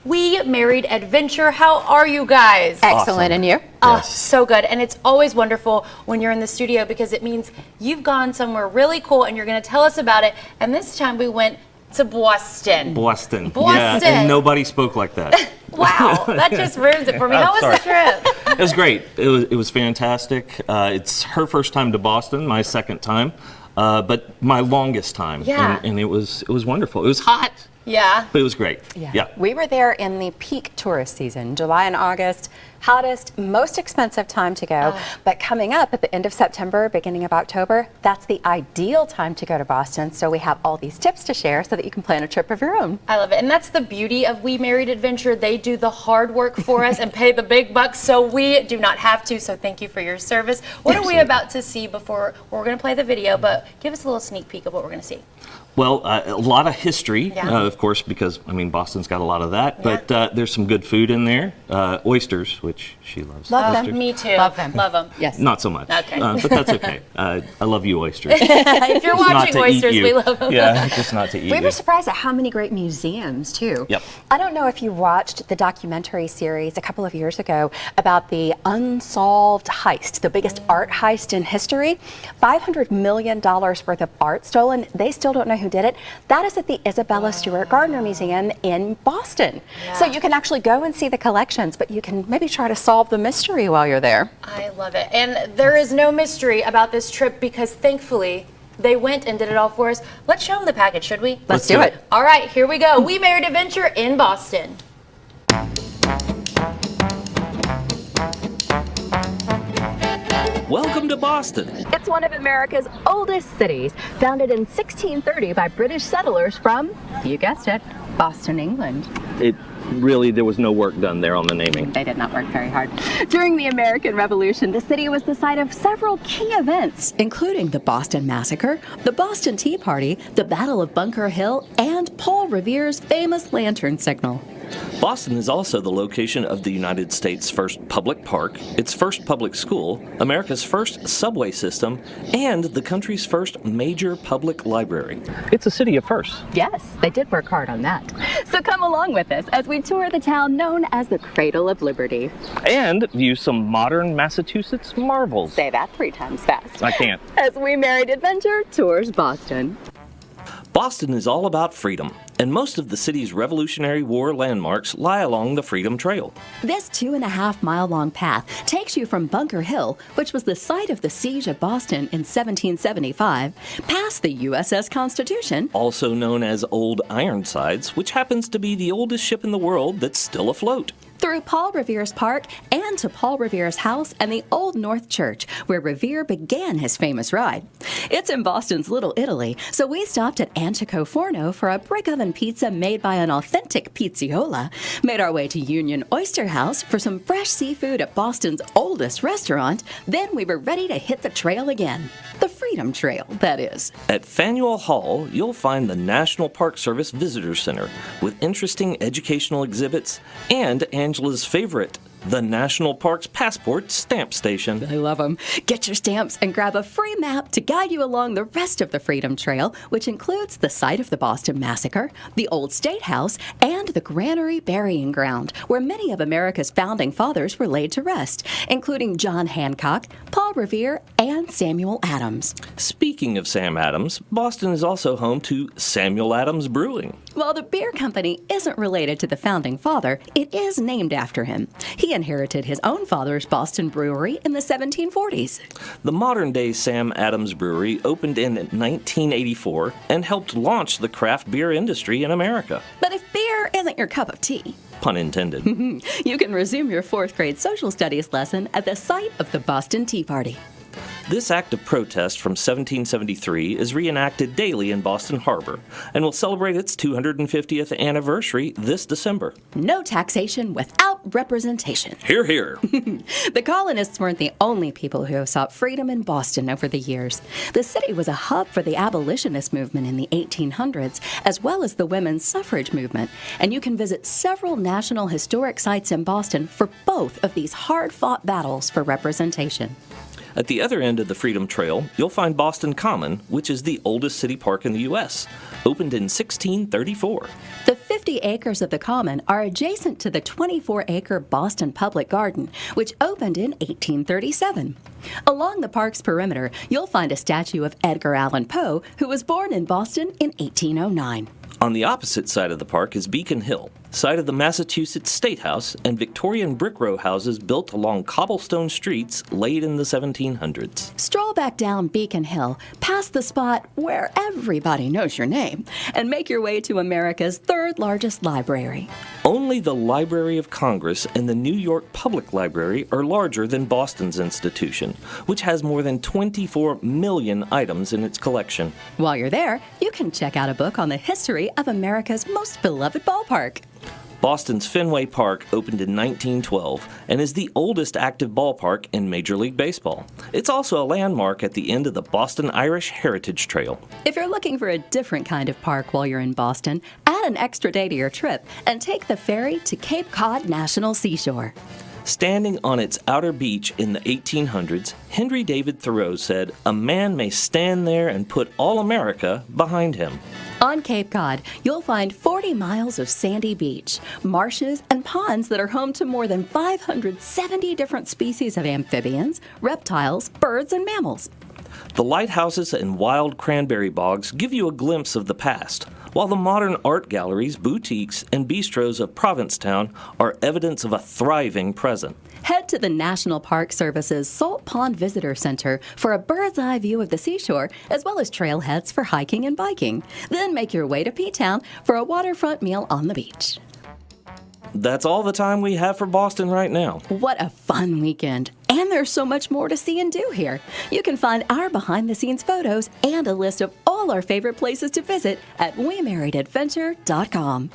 We Married Adventure. How are you guys? Excellent, and you? Oh, so good. And it's always wonderful when you're in the studio because it means you've gone somewhere really cool and you're going to tell us about it. And this time we went to Boston. Boston. Boston. Yeah, and nobody spoke like that. Wow, that just ruins it for me. How was the trip? It was great. It was fantastic. It's her first time to Boston, my second time, but my longest time. Yeah. And it was wonderful. It was hot. Yeah. But it was great. Yeah. We were there in the peak tourist season, July and August, hottest, most expensive time to go. But coming up at the end of September, beginning of October, that's the ideal time to go to Boston. So we have all these tips to share so that you can plan a trip of your own. I love it. And that's the beauty of We Married Adventure. They do the hard work for us and pay the big bucks so we do not have to. So thank you for your service. What are we about to see before we're going to play the video, but give us a little sneak peek of what we're going to see. Well, a lot of history, Yeah. of course, because, I mean, Boston's got a lot of that. But there's some good food in there. Oysters, which she loves. Love them. Oysters. Me too. Love them. Love them. Yes. Not so much. Okay. But that's okay. I love you, oysters. If you're Not watching to eat oysters, you. we love them. Yeah, just not to eat We you. were surprised at how many great museums, too. Yep. I don't know if you watched the documentary series a couple of years ago about the unsolved heist, the biggest art heist in history. $500 million worth of art stolen. They still don't know who did it. That is at the Isabella Stewart Gardner Museum in Boston. So you can actually go and see the collections, but you can maybe try to solve the mystery while you're there. I love it. And there is no mystery about this trip because thankfully they went and did it all for us. Let's show them the package, should we? Let's do it. All right, here we go. We Married Adventure in Boston. Welcome to Boston. It's one of America's oldest cities, founded in 1630 by British settlers from, you guessed it, Boston, England. There was no work done there on the naming. They did not work very hard. During the American Revolution, the city was the site of several key events. including the Boston Massacre, the Boston Tea Party, the Battle of Bunker Hill, and Paul Revere's famous lantern signal. Boston is also the location of the United States' first public park, its first public school, America's first subway system, and the country's first major public library. It's a city of firsts. Yes, they did work hard on that. So come along with us as we tour the town known as the Cradle of Liberty. And view some modern Massachusetts marvels. Say that 3 times fast. I can't. As We Married Adventure tours Boston. Boston is all about freedom, and most of the city's Revolutionary War landmarks lie along the Freedom Trail. This 2.5-mile long path takes you from Bunker Hill, which was the site of the siege of Boston in 1775, past the USS Constitution, Also known as Old Ironsides, which happens to be the oldest ship in the world that's still afloat. through Paul Revere's Park, and to Paul Revere's house and the Old North Church, where Revere began his famous ride. It's in Boston's Little Italy, so we stopped at Antico Forno for a brick oven pizza made by an authentic pizziola, made our way to Union Oyster House for some fresh seafood at Boston's oldest restaurant, then we were ready to hit the trail again. The Freedom Trail, that is. At Faneuil Hall, you'll find the National Park Service Visitor Center with interesting educational exhibits and Angela's favorite, the National Parks Passport Stamp Station. I love them. Get your stamps and grab a free map to guide you along the rest of the Freedom Trail, which includes the site of the Boston Massacre, the Old State House, and the Granary Burying Ground, where many of America's founding fathers were laid to rest, including John Hancock, Paul Revere, and Samuel Adams. Speaking of Sam Adams, Boston is also home to Samuel Adams Brewing. While the beer company isn't related to the founding father, it is named after him. He inherited his own father's Boston Brewery in the 1740s. The modern-day Sam Adams Brewery opened in 1984 and helped launch the craft beer industry in America. But if beer isn't your cup of tea, Pun intended. you can resume your 4th grade social studies lesson at the site of the Boston Tea Party. This act of protest from 1773 is reenacted daily in Boston Harbor and will celebrate its 250th anniversary this December. No taxation without representation. Hear, hear. The colonists weren't the only people who have sought freedom in Boston over the years. The city was a hub for the abolitionist movement in the 1800s, as well as the women's suffrage movement, and you can visit several national historic sites in Boston for both of these hard-fought battles for representation. At the other end of the Freedom Trail, you'll find Boston Common, which is the oldest city park in the U.S., opened in 1634. The 50 acres of the Common are adjacent to the 24-acre Boston Public Garden, which opened in 1837. Along the park's perimeter, you'll find a statue of Edgar Allan Poe, who was born in Boston in 1809. On the opposite side of the park is Beacon Hill, site of the Massachusetts State House and Victorian brick row houses built along cobblestone streets late in the 1700s. Stroll back down Beacon Hill, past the spot where everybody knows your name, and make your way to America's third largest library. Only the Library of Congress and the New York Public Library are larger than Boston's institution, which has more than 24 million items in its collection. While you're there, you can check out a book on the history of America's most beloved ballpark. Boston's Fenway Park opened in 1912 and is the oldest active ballpark in Major League Baseball. It's also a landmark at the end of the Boston Irish Heritage Trail. If you're looking for a different kind of park while you're in Boston, add an extra day to your trip and take the ferry to Cape Cod National Seashore. Standing on its outer beach in the 1800s, Henry David Thoreau said, "A man may stand there and put all America behind him." On Cape Cod, you'll find 40 miles of sandy beach, marshes, and ponds that are home to more than 570 different species of amphibians, reptiles, birds, and mammals. The lighthouses and wild cranberry bogs give you a glimpse of the past, while the modern art galleries, boutiques, and bistros of Provincetown are evidence of a thriving present. Head to the National Park Service's Salt Pond Visitor Center for a bird's eye view of the seashore, as well as trailheads for hiking and biking. Then make your way to P-Town for a waterfront meal on the beach. That's all the time we have for Boston right now. What a fun weekend! And there's so much more to see and do here. You can find our behind-the-scenes photos and a list of all our favorite places to visit at WeMarriedAdventure.com.